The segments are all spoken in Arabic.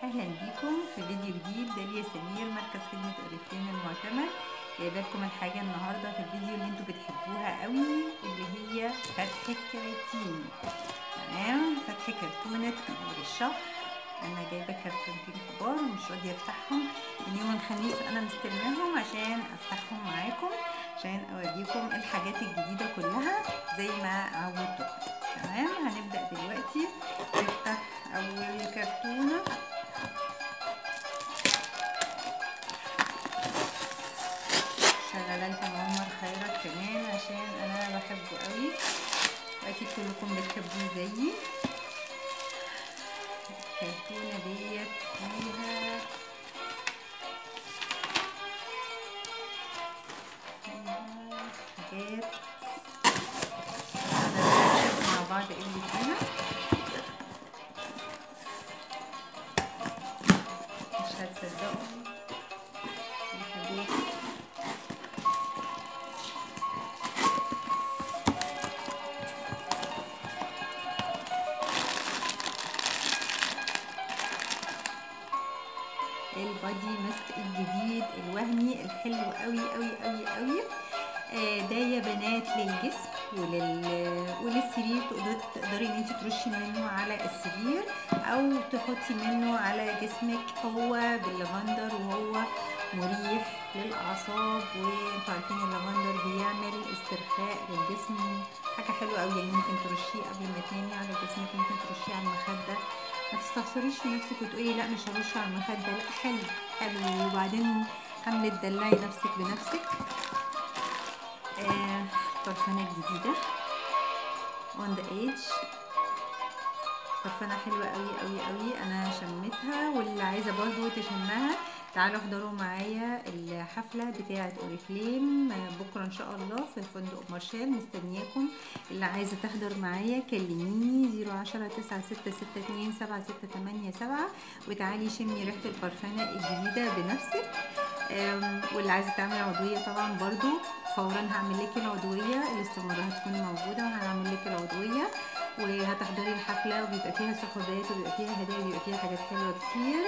اهلا بيكم في فيديو جديد. داليا سمير، مركز خدمة اوريفليم المعتمد. جايبه لكم الحاجه النهارده في الفيديو اللي انتوا بتحبوها قوي، اللي هي فتح الكراتين. تمام، فتح كرتونه اول الشهر. انا جايبه كرتونتين كبار ومش راضيه افتحهم. من يوم الخميس انا مستلماهم عشان افتحهم معاكم، عشان اوريكم الحاجات الجديده كلها زي ما عودتكم. تمام، هنبدا دلوقتي نفتح اول كرتونه. شغلت معمر خيرت كمان عشان انا بحبه قوي واكيد كلكم بتحبوه زيي. الكرتونه ديت فيها حاجات مع بعض اللي فيها مش هتصدقوا الحاجات. البادي ماسك الجديد الوهمي الحلو قوي قوي قوي قوي. ده يا بنات للجسم وللسرير. تقدري ان انت ترشي منه على السرير او تحطي منه على جسمك. هو باللافندر وهو مريح للاعصاب، وانتوا عارفين اللافندر بيعمل استرخاء للجسم. حاجه حلوه قوي، يعني ممكن ترشيه قبل ما تنامي على جسمك، ممكن ترشيه على المخده. ما تستخسريش في نفسك وتقولي لا مش هرش على المخده، لا حلو حلو. وبعدين حملة دلعي نفسك بنفسك. برفانة جديدة on the edge. برفانة حلوة قوي قوي قوي، انا شميتها واللي عايزة برضو تشمها تعالوا احضروا معايا الحفلة بتاعة اوريفليم بكرة ان شاء الله في فندق مارشال. مستنياكم. اللي عايزة تحضر معايا كلميني 010-966-27687 وتعالي شمي ريحة البرفانة الجديدة بنفسك. واللي عايزة تعمل عضوية طبعا برضو فورا هعمل لك العضوية، الاستمارة هتكون موجودة وهعمل لك العضوية وهتحضري الحفلة وبيبقى فيها سحوبات وبيبقى فيها هدايا وبيبقى فيها حاجات حلوة كتير.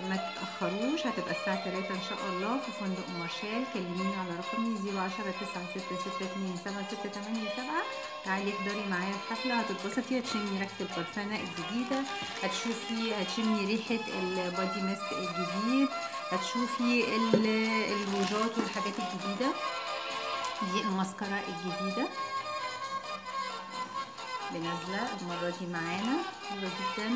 ما تتأخروش، هتبقى الساعة 3 ان شاء الله في فندق مارشال. كلميني على رقمي 010-966-27687. تعالي احضري معايا الحفلة، هتتبسطي، هتشمي ريحة البرفانة الجديدة، هتشمي ريحة البادي ماسك الجديد، هتشوفي الروجات والحاجات الجديدة. دي الماسكارا الجديدة اللي نازلة المرة دي معانا، حلوة جدا.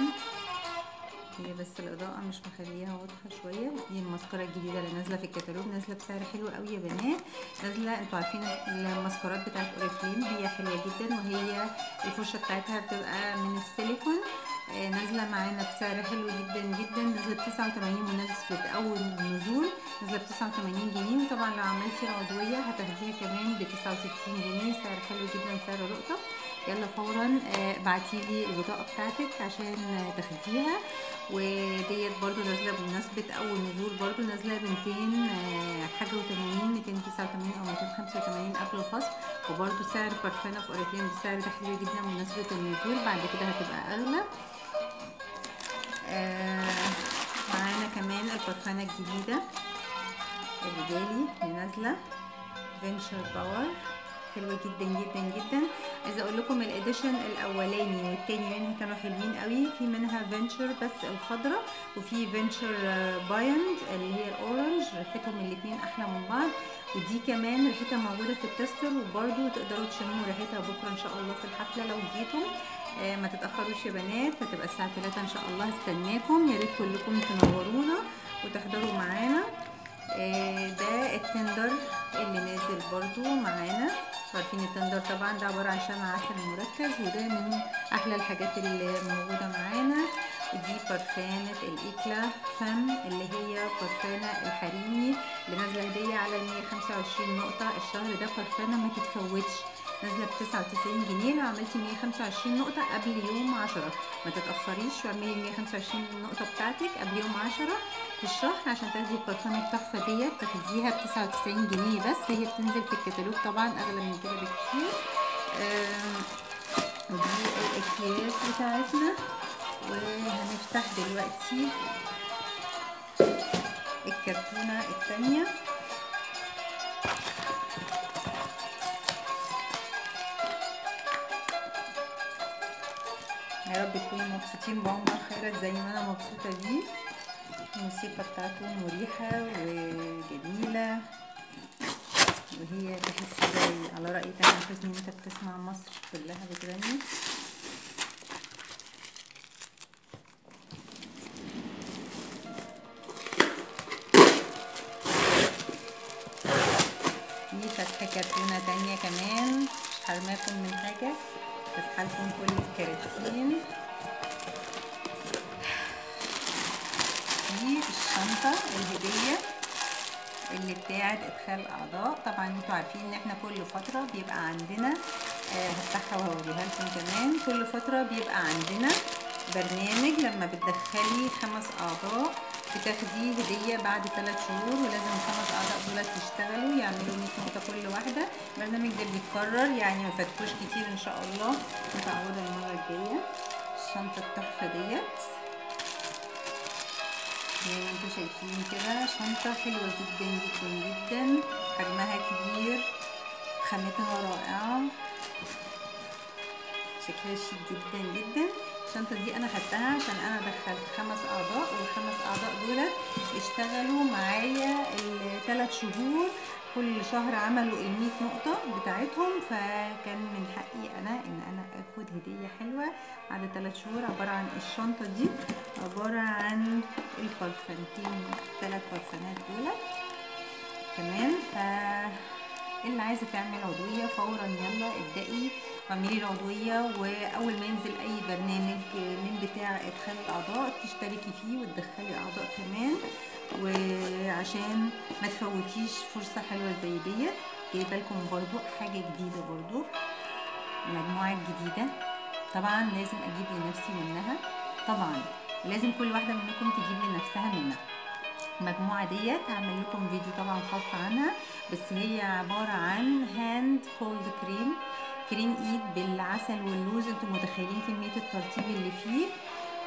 هي بس الإضاءة مش مخليها واضحة شوية. دي الماسكارا الجديدة اللي نازلة في الكتالوج، نازلة بسعر حلو قوي يا بنات. نازلة، انتوا عارفين الماسكارات بتاعت اوريفليم هي حلوة جدا، وهي الفرشة بتاعتها بتبقى من السيليكون. نازلة معانا بسعر حلو جدا جدا. نازلة ب89 مناسبة أول نزول، نازلة ب89 جنيه. وطبعا لو عملتي العضوية هتاخديها كمان ب69 جنيه. سعر حلو جدا، سعر لقطة. يلا فورا ابعتيلي البطاقة بتاعتك عشان تاخديها. وديت برضو نازلة بمناسبة أول نزول، برضو نازلة ب200 حاجة و80، 289 أو 285 قبل الخصم. وبرضو سعر برفانة في اوريفليم بالسعر ده حلو جدا بمناسبة النزول، بعد كده هتبقى أغلى. معانا كمان البرفانة الجديدة الرجالي اللي نازلة فينشر باور، حلوة جدا جدا جدا. عايزه اقول لكم الاديشن الاولاني والتاني منها كانوا حلوين قوي. في منها فينشر بس الخضراء، وفي فينشر بايند اللي هي الاورنج. ريحتهم الاتنين احلى من بعض. ودي كمان ريحتها موجوده في التستر، وبرده تقدروا تشموا ريحتها بكره ان شاء الله في الحفله لو جيتم. ما تتاخروش يا بنات، هتبقى الساعه 3 ان شاء الله. هستناكم، يا ريت كلكم تنورونا وتحضروا معانا. ده التندر اللي نازل برضو معانا. عارفين التندر طبعا ده عبارة عن شمع عسل مركز، وده من احلى الحاجات اللي موجودة معانا. ودي برفانة الايكلا فم اللي هي برفانة الحريمي اللي نازلة هدية على 125 نقطة الشهر ده. برفانة ما تتفوتش، نازلة ب99 جنيه. لو عملتي 125 نقطة قبل يوم 10 ما تتأخريش واعملي 125 نقطة بتاعتك قبل يوم 10 في الشهر عشان تاخدي البرفانة التحفة ديت. تاخديها ب99 جنيه بس. هي بتنزل في الكتالوج طبعا أغلى من كده بكتير. ودي الأكياس بتاعتنا وهنفتح دلوقتي الكرتونة التانية. يا رب تكونوا مبسوطين بعمر خيرت زي ما انا مبسوطة بيه. الموسيقى بتاعته مريحة وجميلة، وهي تحس زي على رأي تامر حسني انت بتسمع مصر كلها بتغني. دي فتحة كرتونة تانية كمان، مش حرماكم من حاجة، فتحة لكم كل الكراتين. دي الشنطة الهدية اللي بتاعت ادخال الاعضاء. طبعا انتوا عارفين ان احنا كل فترة بيبقى عندنا هفتحها وهوريها لكم كمان، كل فترة بيبقى عندنا برنامج لما بتدخلي 5 اعضاء بتاخدي هدية بعد 3 شهور، ولازم ال5 اعضاء دول يشتغلوا يعملوا 100 نقطة كل واحدة. البرنامج ده بيتكرر يعني ما فاتكوش كتير ان شاء الله، متعودة المرة الجاية. الشنطة التحفة ديت زي ما انتوا شايفين كده، شنطة حلوة جدا جدا جدا، حجمها كبير، خامتها رائعة، شكلها شيك جدا جدا. الشنطة دي انا خدتها عشان انا دخلت 5 اعضاء، وال5 اعضاء دولت اشتغلوا معايا ال3 شهور، كل شهر عملوا ال100 نقطة بتاعتهم، فكان من حقي انا ان انا اخد هدية حلوة بعد 3 شهور. عبارة عن الشنطة دي عبارة عن البرفانتين، 3 برفانات دولت كمان. اللي عايزة تعمل عضوية فورا يلا ابدأي واعملي العضوية، واول ما ينزل اي برنامج من بتاع ادخال الاعضاء تشتركي فيه وتدخلي اعضاء كمان، وعشان ما تفوتيش فرصة حلوة زي ديت. جايبه لكم برضو حاجة جديدة، برضو مجموعة جديدة طبعا لازم اجيب لنفسي منها، طبعا لازم كل واحدة منكم تجيب لنفسها منها. المجموعة ديت هعمل لكم فيديو طبعا خاص عنها، بس هي عبارة عن هاند كولد كريم، كريم ايد بالعسل واللوز. انتم متخيلين كمية الترطيب اللي فيه،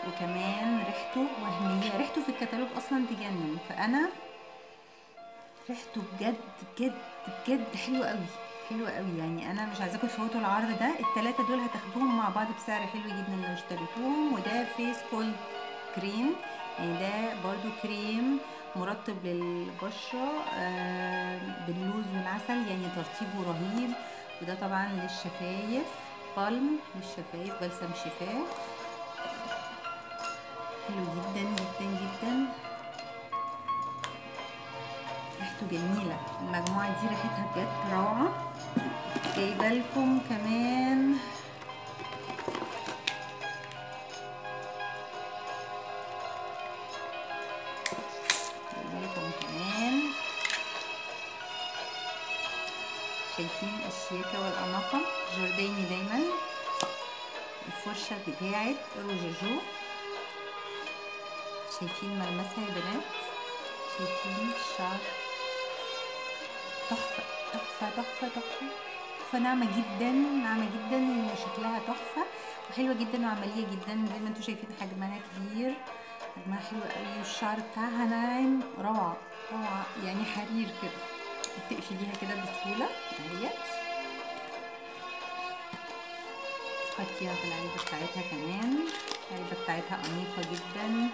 وكمان ريحته وهمية، ريحته في الكتالوج اصلا تجنن، فانا ريحته بجد بجد بجد حلوة قوي، حلوة قوي. يعني انا مش عايزاكم تفوتوا العرض ده، ال3 دول هتاخدوهم مع بعض بسعر حلو جدا لو اشتريتوهم. وده فيس كولد كريم، يعني ده برضو كريم مرطب للبشرة باللوز والعسل، يعني ترطيبه رهيب. وده طبعا للشفايف، بالم للشفايف، بلسم شفاه، حلو جدا جدا جدا، ريحته جميلة. المجموعة دي ريحتها بجد روعة. جايبه لكم كمان شايفين الشياكة والأناقة، جورداني دايما، الفرشة بتاعت روجوجو، شايفين ملمسها يا بنات، شايفين الشعر تحفة تحفة تحفة تحفة تحفة، ناعمة جدا ناعمة جدا، وشكلها تحفة وحلوة جدا وعملية جدا. زي ما انتوا شايفين حجمها كبير، حجمها حلو قوي، والشعر بتاعها ناعم، روعة روعة، يعني حرير كده، بتقفليها كده بسهولة اهيت، حطيها في العلبة بتاعتها كمان. العلبة بتاعتها أنيقة جدا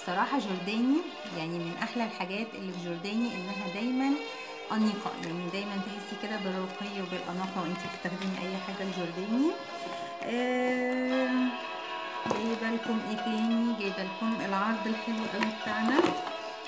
صراحة. جورداني يعني من أحلى الحاجات اللي في جورداني إنها دايما أنيقة، يعني دايما تحسي كده بالرقي وبالأناقة وانتي بتستخدمي أي حاجة الجورداني. جايبه لكم ايه تاني؟ جايبه لكم العرض الحلو قوي بتاعنا.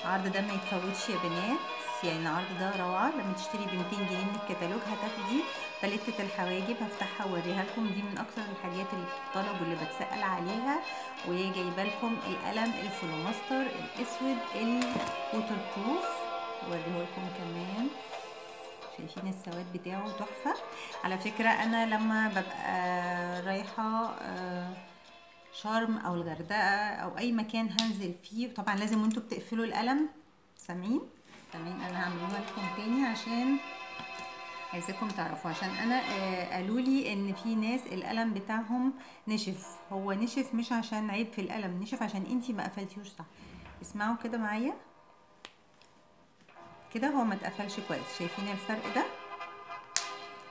العرض ده ما يتفوتش يا بنات، يعني العرض ده روعه. لما تشتري ب 200 جنيه من الكتالوج هتاخدي باليتة الحواجب، هفتحها واوريها لكم، دي من اكتر الحاجات اللي بتطلب واللي بتسأل عليها. وجايبه لكم القلم الفلوماستر الاسود الووتر بروف، اوريه لكم كمان، شايفين السواد بتاعه تحفه. على فكره انا لما ببقى رايحه شرم او الغردقه او اي مكان هنزل فيه، طبعا لازم وانتوا بتقفلوا القلم، سامعين انا هعملها لكم تاني عشان عايزاكم تعرفوا، عشان انا قالوا لي ان في ناس القلم بتاعهم نشف. هو نشف مش عشان عيب في القلم، نشف عشان انتي ما قفلتيهوش صح. اسمعوا كده معايا كده، هو ما اتقفلش كويس. شايفين الفرق ده؟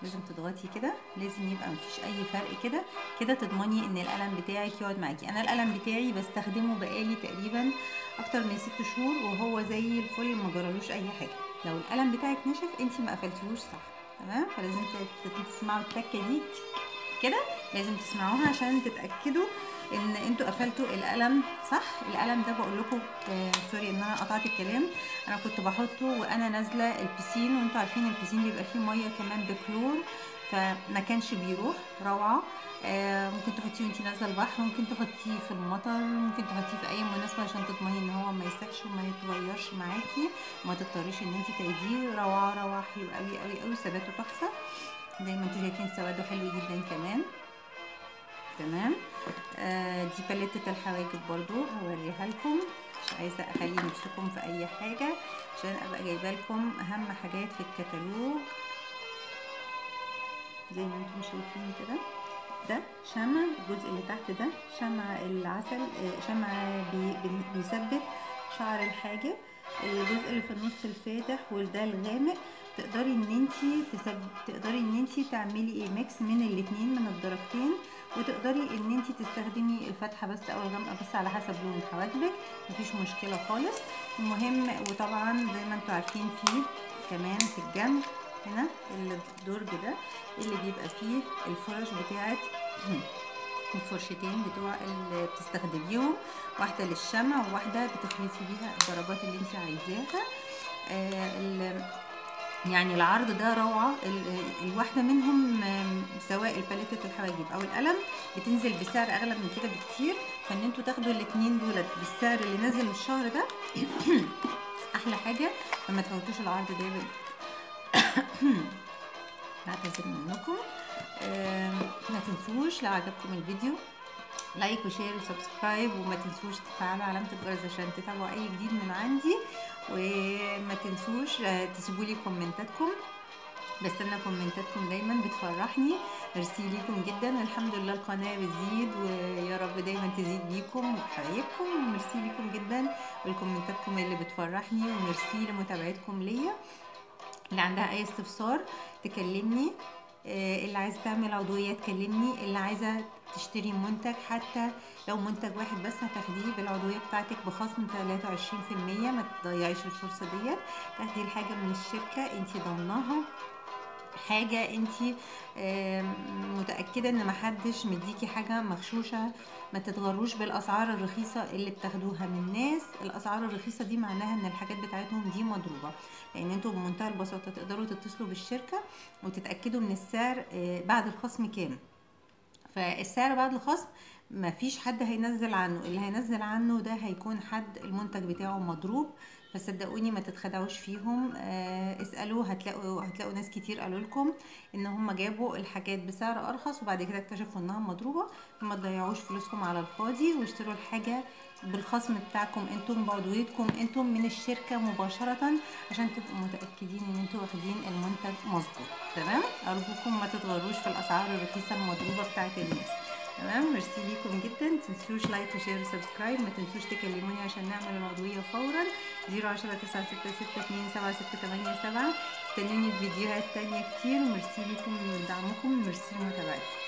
لازم تضغطي كده، لازم يبقى مفيش اي فرق كده. كده تضمني ان القلم بتاعك يقعد معاكي. انا القلم بتاعي بستخدمه بقالي تقريبا اكتر من 6 شهور وهو زي الفل، ما جرالوش اي حاجه. لو القلم بتاعك نشف انتي ما قفلتيهوش صح، تمام؟ فلازم تسمعوا التكه دي كده، لازم تسمعوها عشان تتاكدوا ان انتوا قفلتوا القلم صح. القلم ده بقول لكم سوري ان انا قطعت الكلام، انا كنت بحطه وانا نازله البسين، وانتوا عارفين البسين بيبقى فيه ميه كمان بكلور، فما كانش بيروح. روعه. ممكن تحطيه وانتي نازله البحر، ممكن تحطيه في المطر، ممكن تحطيه في اي مناسبه عشان تضمني ان هو ما يسحش وما يتغيرش معاكي وما تضطريش ان انتي تعيديه. روعه روعه، حلو قوي قوي قوي، ثباته تحفه زي ما انتوا شايفين، سواده حلو جدا كمان. تمام. دي باليتة الحواجب برضو هوريها لكم، مش عايزه اخلي نفسكم في اي حاجه عشان ابقى جايبه لكم اهم حاجات في الكتالوج. زي ما انتم شايفين كده، ده شمع، الجزء اللي تحت ده شمع العسل، شمع بيثبت شعر الحاجب. الجزء اللي في النص الفاتح وده الغامق، تقدري ان انتي تعملي ايه ميكس من الاتنين، من الدرجتين، وتقدري ان انتي تستخدمي الفاتحه بس او الغامقه بس على حسب لون حواجبك، مفيش مشكله خالص. المهم، وطبعا زي ما انتوا عارفين فيه كمان في الجنب هنا الدرج ده اللي بيبقى فيه الفرش بتاعت الفرشتين بتوع اللي بتستخدميهم، واحده للشمع وواحده بتخلطي بيها الدرجات اللي انت عايزاها. يعني العرض ده روعه. الواحده منهم سواء الباليتة الحواجب او القلم بتنزل بسعر اغلى من كده بكتير، فان انتوا تاخدوا الاتنين دولت بالسعر اللي نازل الشهر ده احلى حاجه. فما تفوتوش العرض ده يا بعتذر منكم. ما تنسوش لو عجبكم الفيديو لايك وشير وسبسكرايب، وما تنسوش تفعلوا علامة الجرس عشان تتابعوا اي جديد من عندي، وما تنسوش تسيبوا لي كومنتاتكم، بستنى كومنتاتكم دايما بتفرحني. ميرسي ليكم جدا، الحمد لله القناة بتزيد ويا رب دايما تزيد بيكم وبحبايبكم. ميرسي ليكم جدا والكومنتاتكم اللي بتفرحني، وميرسي لمتابعتكم ليا. اللي عندها اي استفسار تكلمني، اللي عايزه تعمل عضويه تكلمني، اللي عايزه تشتري منتج حتى لو منتج واحد بس هتاخديه بالعضويه بتاعتك بخصم 23%. ما تضيعيش الفرصه ديت، تاخدي الحاجه من الشركه انتي ضمناها، حاجه انتي متاكده ان محدش مديكي حاجه مغشوشه. ما تتغروش بالاسعار الرخيصه اللي بتاخدوها من الناس. الاسعار الرخيصه دي معناها ان الحاجات بتاعتهم دي مضروبه، لان انتوا بمنتهى البساطه تقدروا تتصلوا بالشركه وتتاكدوا من السعر بعد الخصم كام. فالسعر بعد الخصم مفيش حد هينزل عنه، اللي هينزل عنه ده هيكون حد المنتج بتاعه مضروب. فصدقوني ما تتخدعوش فيهم. اسألوا، هتلاقوا ناس كتير قالوا لكم ان هم جابوا الحاجات بسعر ارخص وبعد كده اكتشفوا انها مضروبة. فما تضيعوش فلوسكم على الفاضي، واشتروا الحاجة بالخصم بتاعكم انتم، بعضويتكم انتم من الشركة مباشرة، عشان تبقوا متأكدين ان انتوا واخدين المنتج مظبوط. تمام؟ ارجوكم ما تتغروش في الاسعار الرخيصة المضروبة بتاعت الناس. تمام. ميرسي ليكم جدا، متنسوش لايك وشير وسبسكرايب، ما تنسوش تكلموني عشان نعمل العضوية فورا 010 966 7687. استنوني في فيديوهات تانية كتير، وميرسي ليكم من دعمكم، ميرسي لمتابعتكم.